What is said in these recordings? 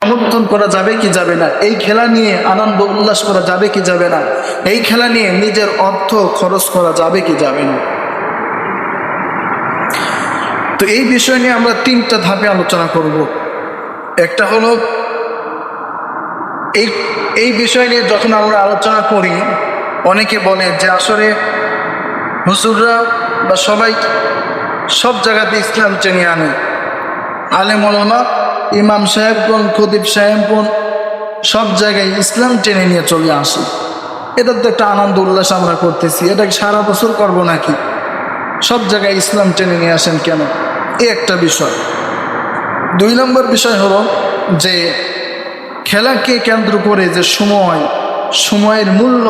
সমর্থন করা যাবে কি যাবে না, এই খেলা নিয়ে আনন্দ উল্লাস করা যাবে কি যাবে না, এই খেলা নিয়ে নিজের অর্থ খরচ করা যাবে কি যাবে না। তো এই বিষয় নিয়ে আমরা তিনটা ধাপে আলোচনা করব। একটা হলো এই বিষয় নিয়ে যখন আমরা আলোচনা করি, অনেকে বলে যে আসলে হুজুররা বা সবাই সব জায়গাতে ইসলাম টেনে আনে, আলেম ওলামা, ইমাম সাহেবগণ, খতিব সাহেবগণ সব জায়গায় ইসলাম টেনে নিয়ে চলে আসে। এটা তো একটা আনন্দ উল্লাস আমরা করতেছি, এটা সারা বছর করবো নাকি? সব জায়গায় ইসলাম টেনে নিয়ে আসেন কেন? এই একটা বিষয়। 2 নম্বর বিষয় হলো যে খেলাকে কেন্দ্র করে যে সময়ের মূল্য,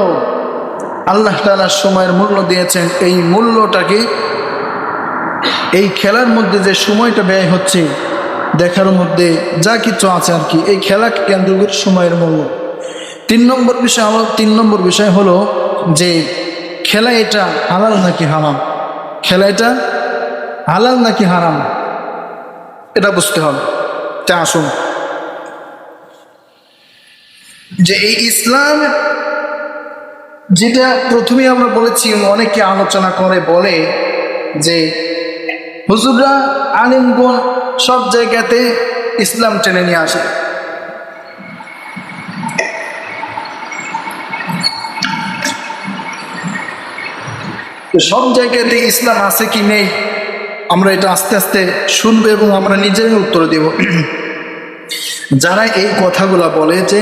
আল্লাহ তাআলা সময়ের মূল্য দিয়েছেন, এই মূল্যটাকে, এই খেলার মধ্যে যে সময়টা ব্যয় হচ্ছে দেখার মধ্যে যা কিছু আছে আর কি, এই খেলাকে কেন্দ্র করে সময়ের মূল্য। 3 নম্বর বিষয় হলো যে খেলা এটা হালাল নাকি হারাম, খেলা এটা হালাল নাকি হারাম এটা বুঝতে হবে। তা আসুন, যে এই ইসলাম যেটা প্রথমে আমরা বলেছি, অনেকে আলোচনা করে বলে যে হুজুররা, আলিমগণ সব জায়গাতে ইসলাম টেনে নিয়ে আসে। সব জায়গাতে ইসলাম আছে কি নেই আমরা এটা আস্তে আস্তে শুনবো এবং আমরা নিজেরাই উত্তর দেব। যারা এই কথাগুলা বলে যে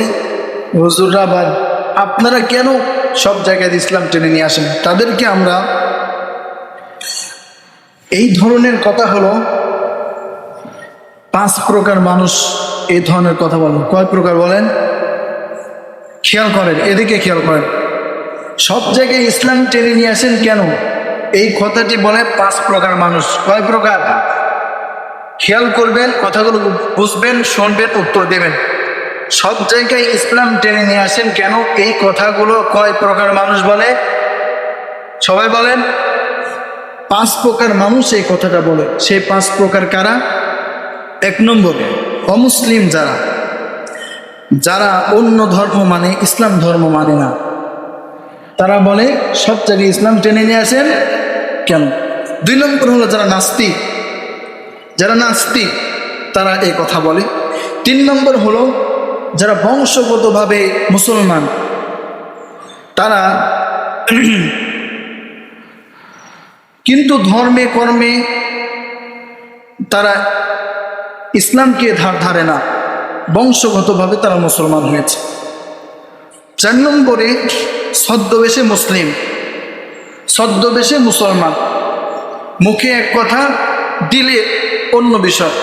হুজুররা বা আপনারা কেন সব জায়গায় ইসলাম টেনে নিয়ে আসেন, তাদেরকে আমরা, এই ধরনের কথা হলো 5 প্রকার মানুষ এই ধরনের কথা বলেন। কয় প্রকার বলেন? খেয়াল করেন, এদিকে খেয়াল করেন। সব জায়গায় ইসলাম টেনে নিয়ে আসেন কেন, এই কথাটি বলে 5 প্রকার মানুষ। কয় প্রকার? খেয়াল করবেন, কথাগুলো বুঝবেন, শুনবেন, উত্তর দেবেন। সব জায়গায় ইসলাম টেনে নিয়ে আসেন কেন, এই কথাগুলো কয় প্রকার মানুষ বলে? সবাই বলেন। 5 প্রকার মানুষ এই কথাটা বলে। সেই 5 প্রকার কারা? 1 নম্বরে অমুসলিম, যারা অন্য ধর্ম মানে, ইসলাম ধর্ম মানে না, তারা বলে সব জায়গায় ইসলাম টেনে নিয়ে আসেন কেন। 2 নম্বর হলো যারা নাস্তিক, তারা এই কথা বলে। 3 নম্বর হলো যারা বংশগতভাবে মুসলমান, তারা কিন্তু ধর্মে কর্মে তারা ইসলামকে ধারে না, বংশগতভাবে তারা মুসলমান হয়েছে। 4 নম্বরে ছদ্মবেশে মুসলমান, মুখে এক কথা, দিলে অন্য বিষয়।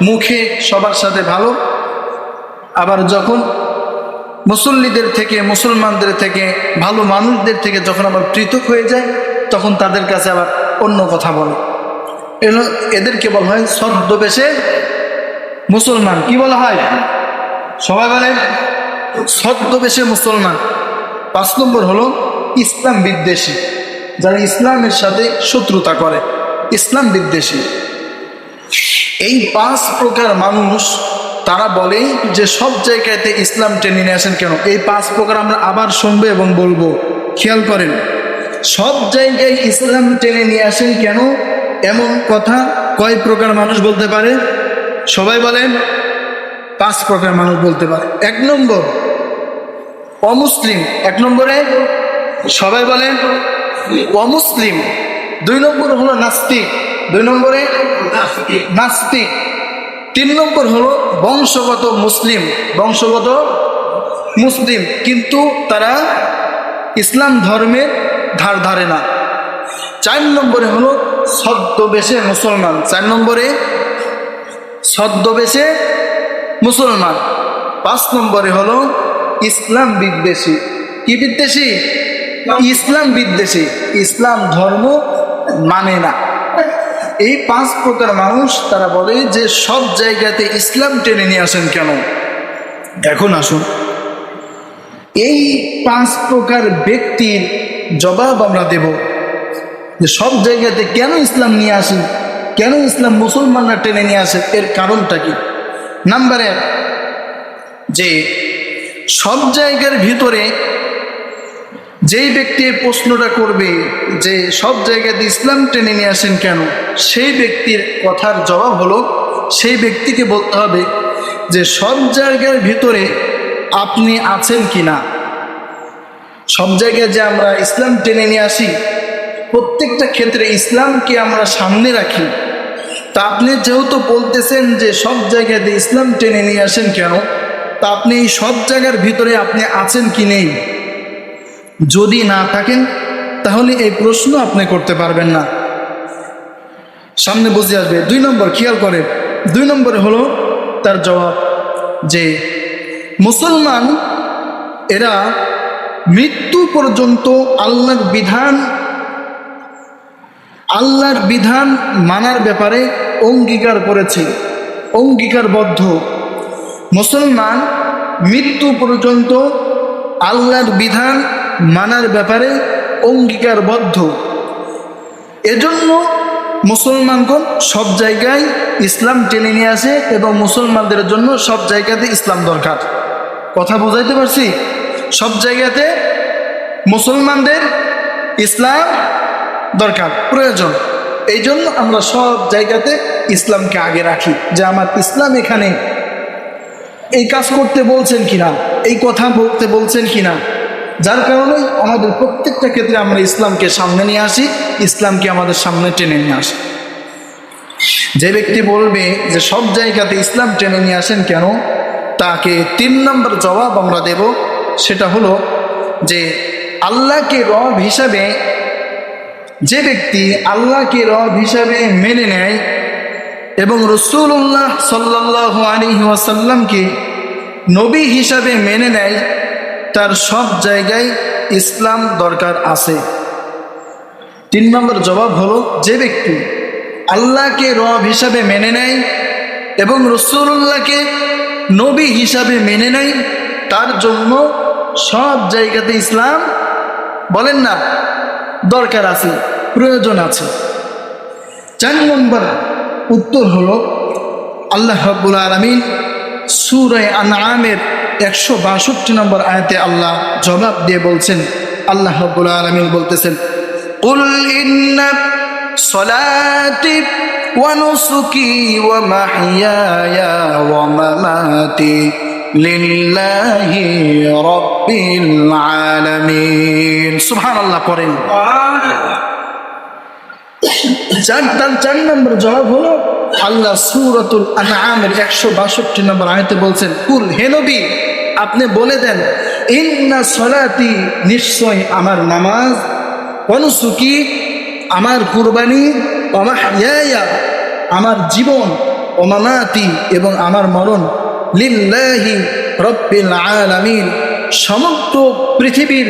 মুখে সবার সাথে ভালো, আবার যখন মুসল্লিদের থেকে, মুসলমানদের থেকে, ভালো মানুষদের থেকে যখন আবার পৃথক হয়ে যায়, তখন তাদের কাছে আবার অন্য কথা বলে। এদেরকে বলা হয় ছদ্মবেশে মুসলমান। কি বলা হয়? সবাই বলে ছদ্মবেশে মুসলমান। 5 নম্বর হলো ইসলাম বিদ্বেষী, যারা ইসলামের সাথে শত্রুতা করে, ইসলাম বিদ্বেষী। এই 5 প্রকার মানুষ তারা বলে যে সব জায়গাতে ইসলাম টেনে নিয়ে আসেন কেন। এই 5 প্রকার আমরা আবার শুনবো এবং বলবো। খেয়াল করেন, সব জায়গায় ইসলাম টেনে নিয়ে আসেন কেন, এমন কথা কয় প্রকার মানুষ বলতে পারে? সবাই বলেন। 5 প্রকার মানুষ বলতে পারে। 1 নম্বর অমুসলিম। 1 নম্বরে সবাই বলেন অমুসলিম। 2 নম্বর হলো নাস্তিক। 2 নম্বরে নাস্তিক। 3 নম্বর হলো বংশগত মুসলিম, কিন্তু তারা ইসলাম ধর্মের ধারে না। 4 নম্বরে হলো ছদ্মবেশে মুসলমান। 4 নম্বরে ছদ্মবেশে মুসলমান। 5 নম্বরে হলো ইসলাম বিদ্বেষী। কি বিদ্বেষী? ইসলাম বিদ্বেষী, ইসলাম ধর্ম মানে না। এই 5 প্রকার মানুষ তারা বলে যে সব জায়গাতে ইসলাম টেনে নিয়ে আসেন কেন। এখন আসুন, এই 5 প্রকার ব্যক্তির জবাব আমরা দেব যে সব জায়গাতে কেন ইসলাম নিয়ে আসেন, কেন ইসলাম মুসলমানরা টেনে নিয়ে আসে, এর কারণটা কি। নাম্বার 1, যে সব জায়গার ভিতরে যেই ব্যক্তি প্রশ্নটা করবে যে সব জায়গাতে ইসলাম টেনে নিয়ে আসেন কেন, সেই ব্যক্তির কথার জবাব হলো, সেই ব্যক্তিকে বলতে হবে যে সব জায়গার ভিতরে আপনি আছেন কি না। সব জায়গায় যে আমরা ইসলাম টেনে নিয়ে আসি, প্রত্যেকটা ক্ষেত্রে ইসলামকে আমরা সামনে রাখি। তা আপনি যেহেতু বলতেছেন যে সব জায়গাতে ইসলাম টেনে নিয়ে আসেন কেন, তা আপনি এই সব জায়গার ভিতরে আপনি আছেন কি নেই। যদি না থাকেন তাহলে এই প্রশ্ন আপনি করতে পারবেন না, সামনে বুঝে আসবে। 2 নম্বর খেয়াল করে, 2 নম্বরে হলো তার জবাব যে মুসলমান এরা মৃত্যু পর্যন্ত আল্লাহর বিধান মানার ব্যাপারে অঙ্গীকার করেছে, অঙ্গীকারবদ্ধ। মুসলমান মৃত্যু পর্যন্ত আল্লাহর বিধান মানার ব্যাপারে অঙ্গীকারবদ্ধ। এজন্য মুসলমানগণ সব জায়গায় ইসলাম টেনে নিয়ে আসে এবং মুসলমানদের জন্য সব জায়গাতে ইসলাম দরকার। কথা বুঝাইতে পারছি? সব জায়গাতে মুসলমানদের ইসলাম দরকার, প্রয়োজন। এই জন্য আমরা সব জায়গাতে ইসলামকে আগে রাখি, যে আমার ইসলাম এখানে এই কাজ করতে বলছেন কিনা, এই কথা বলতে বলছেন কিনা। যার কারণে আমাদের প্রত্যেকটা ক্ষেত্রে আমরা ইসলামকে সামনে নিয়ে আসি, ইসলামকে আমাদের সামনে টেনে নিয়ে আসি। যে ব্যক্তি বলবে যে সব জায়গাতে ইসলাম টেনে নিয়ে আসেন কেন, তাকে 3 নম্বর জবাব আমরা দেব। সেটা হলো যে আল্লাহকে রব হিসাবে, যে ব্যক্তি আল্লাহকে রব হিসাবে মেনে নেয় এবং রাসূলুল্লাহ সাল্লাল্লাহু আলাইহি ওয়াসাল্লামকে নবী হিসাবে মেনে নেয়, তার সব জায়গায় ইসলাম দরকার আছে। 3 নম্বর জবাব হলো যে ব্যক্তি আল্লাহকে রব হিসাবে মেনে নেয় এবং রাসূলুল্লাহকে নবী হিসাবে মেনে নেয়, তার জন্য সব জায়গাতে ইসলাম বলেন না দরকার আছে, প্রয়োজন আছে। 4 নম্বর উত্তর হলো আল্লাহ রাব্বুল আলামিন সূরা আনআমের 162 নম্বর আয়াতে আল্লাহ জবাব দিয়ে বলছেন, আল্লাহ রাব্বুল আলামিন বলতেছেন, কুল ইন্না সলাতি ওয়া নুসুকি ওয়া মাহইয়ায়া ওয়া মামাতি লিল্লাহি রাব্বিল আলামিন। সুবহানাল্লাহ পড়েন। 4 নম্বর জবাব হলো আল্লাহ সূরাতুল আনআমের 162 নম্বর আয়াতে বলছেন, কুল, হে নবী আপনি বলে দেন, ইন্না সলাতি, নিশ্চয় আমার নামাজ, ওয়া নুসুকি আমার কুরবানি, ওয়া মাহইয়ায়া আমার জীবন, ওয়া মামাতি এবং আমার মরণ, লিল্লাহি রাব্বিল আলামিন সমগ্র পৃথিবীর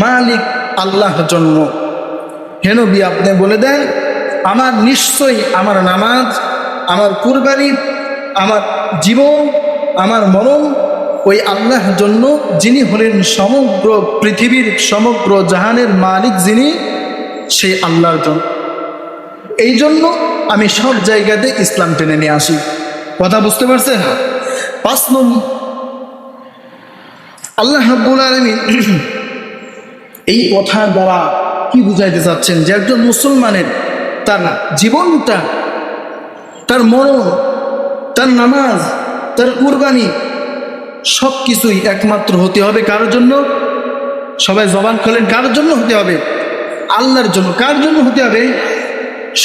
মালিক আল্লাহর জন্য। হে নবী আপনি বলে দেন, আমার নিশ্চয়ই আমার নামাজ, আমার কুরবানি, আমার জীবন, আমার মরণ ওই আল্লাহর জন্য, যিনি হলেন সমগ্র পৃথিবীর, সমগ্র জাহানের মালিক, যিনি সেই আল্লাহর জন্য। এই জন্য আমি সব জায়গাতে ইসলাম টেনে নিয়ে আসি। কথা বুঝতে পারছেন? 5 নম্বর আল্লাহ রাব্বুল আলামিন এই কথার দ্বারা কি বুঝাইতে চাচ্ছেন, যে একজন মুসলমানের তার জীবনটা, তার মরণ, তার নামাজ, তার কুরবানি সব কিছুই একমাত্র হতে হবে কার জন্য? সবাই জবান খোলেন, কার জন্য হতে হবে? আল্লাহর জন্য। কার জন্য হতে হবে?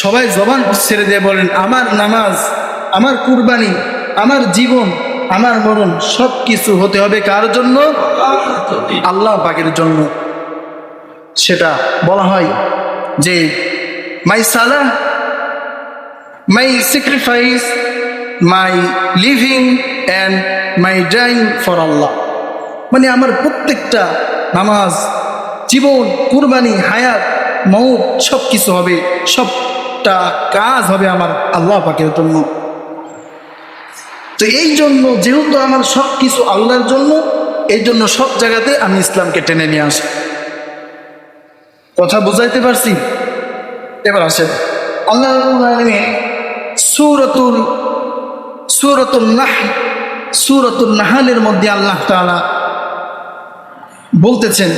সবাই জবান ছেড়ে দিয়ে বলেন, আমার নামাজ, আমার কুরবানি, আমার জীবন, আমার মরণ সব কিছু হতে হবে কার জন্য? আল্লাহ পাকের জন্য। সেটা বলা হয় যে মাই সালাহ, my sacrifice, my living and my dying for আল্লাহ। মানে আমার প্রত্যেকটা নামাজ, জীবন, কুরবানি, হায়াত, মউত সব কিছু হবে, সবটা কাজ হবে আমার আল্লাহ পাকের জন্য। তো এই জন্য, যেহেতু আমার সব কিছু আল্লাহর জন্য, এই জন্য সব জায়গাতে আমি ইসলামকে টেনে নিয়ে আসি। কথা বুঝাইতে পারছি? এবার আসেন, আল্লাহ রাব্বুল আলামিন সূরাতুল নাহল সূরাতুন নাহলের মধ্যে আল্লাহ তাআলা বলতেছেন,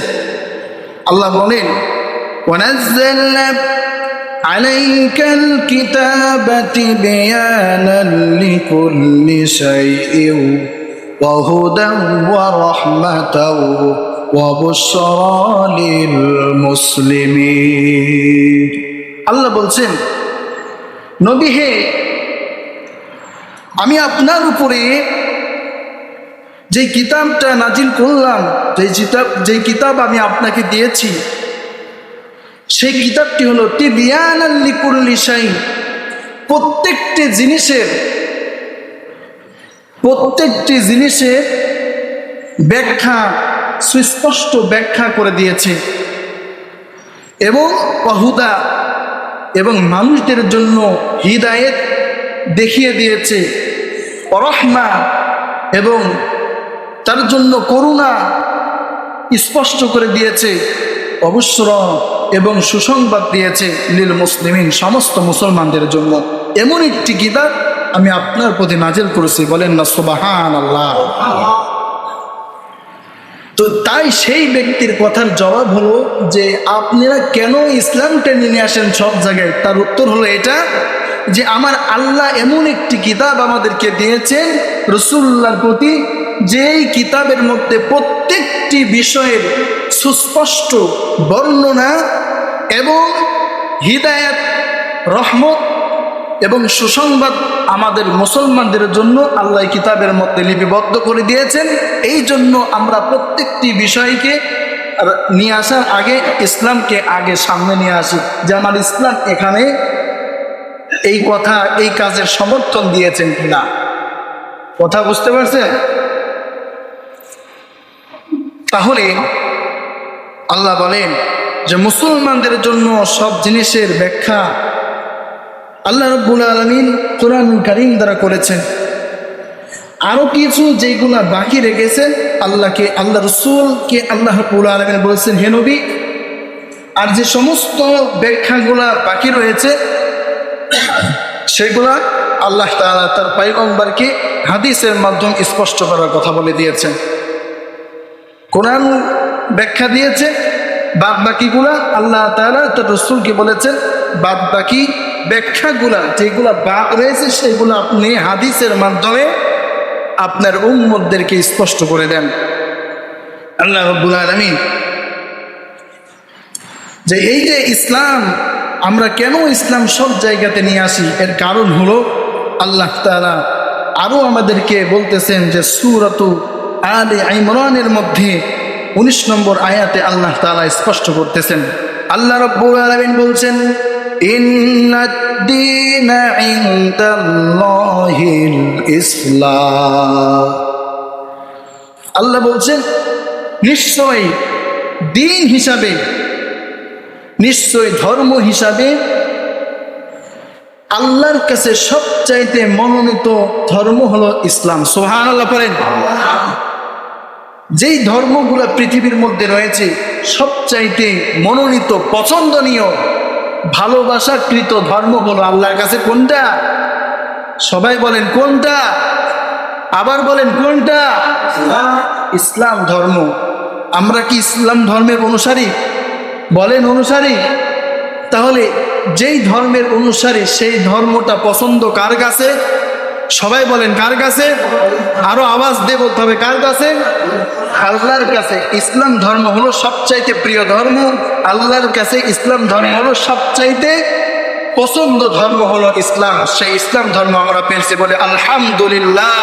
আল্লাহ বলেন, ওয়ানাজ্জালনা আলাইকাল কিতাবা তিবয়ানান লিকুল্লি শাইইন ওয়া হুদান ওয়া রাহমাতান ওয়া বুশরা লিল মুসলিমিন। আল্লাহ বলছেন, নবী হে, আমি আপনার উপরে যে কিতাবটা নাজিল করলাম, যে কিতাব আমি আপনাকে দিয়েছি, সেই কিতাবটি হলো তিবয়ানান লিকুল্লি শাইইন, প্রত্যেকটি জিনিসের ব্যাখ্যা, সুস্পষ্ট ব্যাখ্যা করে দিয়েছে, এবং ওয়াহুদা, এবং মানুষদের জন্য হিদায়েত দেখিয়ে দিয়েছে, রহমা, এবং তার জন্য করুণা স্পষ্ট করে দিয়েছে, অবসর এবং সুসংবাদ দিয়েছে লিল মুসলিমিন, সমস্ত মুসলমানদের জন্য। এমন একটি কিতাব আমি আপনার প্রতি নাজিল করেছি, বলেন না সুবহানাল্লাহ। তো তাই সেই ব্যক্তির কথার জবাব হলো যে আপনারা কেন ইসলামটা নিয়ে আসেন সব জায়গায়, তার উত্তর হলো এটা যে আমার আল্লাহ এমন একটি কিতাব আমাদেরকে দিয়েছেন রাসূলুল্লাহর প্রতি, যেই কিতাবের মধ্যে প্রত্যেকটি বিষয়ের সুস্পষ্ট বর্ণনা এবং হিদায়াত, রহমত এবং সুসংবাদ আমাদের মুসলমানদের জন্য আল্লাহ কিতাবের মধ্যে লিপিবদ্ধ করে দিয়েছেন। এই জন্য আমরা প্রত্যেকটি বিষয়কে নিয়ে আসার আগে ইসলামকে আগে সামনে নিয়ে আসি, যে আমার ইসলাম এখানে এই কথা, এই কাজের সমর্থন দিয়েছেন কিনা। কথা বুঝতে পারছেন? তাহলে আল্লাহ বলেন যে মুসলমানদের জন্য সব জিনিসের ব্যাখ্যা আল্লাহ রাব্বুল আলামিন কোরআনুল কারীম দ্বারা করেছেন। আরো কিছু যেগুলা বাকি রেখেছেন, আল্লাহ রাসূলকে আল্লাহ রাব্বুল আলামিন বলেছেন, হে নবী, আর যে সমস্ত ব্যাখ্যাগুলা বাকি রয়েছে সেগুলা আল্লাহ তাআলা তার পয়গম্বরকে হাদিসের মাধ্যমে স্পষ্ট করার কথা বলে দিয়েছেন। কোরআন ব্যাখ্যা দিয়েছে, বাদ বাকিগুলা আল্লাহ তাআলা তার রাসূলকে বলেছেন, বাদ বাকি ব্যাখ্যাগুলা যেগুলা বাদ রয়েছে সেগুলো আপনি হাদিসের মাধ্যমে আপনার উম্মতদেরকে স্পষ্ট করে দেন। আল্লাহ রাব্বুল আলামিন যে এই যে ইসলাম, আমরা কেন ইসলাম সব জায়গাতে নিয়ে আসি, এর কারণ হলো আল্লাহ তাআলা আরো আমাদেরকে বলতেছেন যে সূরাতু আলে ইমরানের মধ্যে 19 নম্বর আয়াতে আল্লাহ তাআলা স্পষ্ট করতেছেন। আল্লাহ রাব্বুল আলামিন বলছেন, ইন্নাদ-দীনা ইনদাল্লাহিল ইসলাম। আল্লাহ বলছেন নিশ্চয় দিন হিসাবে, নিশ্চয় ধর্ম হিসাবে আল্লাহর কাছে সবচাইতে মনোনীত ধর্ম হলো ইসলাম। সুবহানাল্লাহ পড়েন। যেই ধর্মগুলো পৃথিবীর মধ্যে রয়েছে সবচাইতে মনোনীত, পছন্দনীয়, ভালোবাসাকৃত ধর্ম হলো আল্লাহর কাছে কোনটা? সবাই বলেন কোনটা? আবার বলেন কোনটা? ইসলাম ধর্ম। আমরা কি ইসলাম ধর্মের অনুসারী? বলেন অনুসারী। তাহলে যেই ধর্মের অনুসারী সেই ধর্মটা পছন্দ কার কাছে? সবাই বলেন কার কাছে? আরো আওয়াজ দিয়ে বলতে হবে, কার কাছে? আল্লাহর কাছে। ইসলাম ধর্ম হলো সবচাইতে প্রিয় ধর্ম আল্লাহর কাছে। ইসলাম ধর্ম হলো সবচাইতে পছন্দ ধর্ম হলো ইসলাম। সেই ইসলাম ধর্ম আমরা পেয়েছি বলে আলহামদুলিল্লাহ।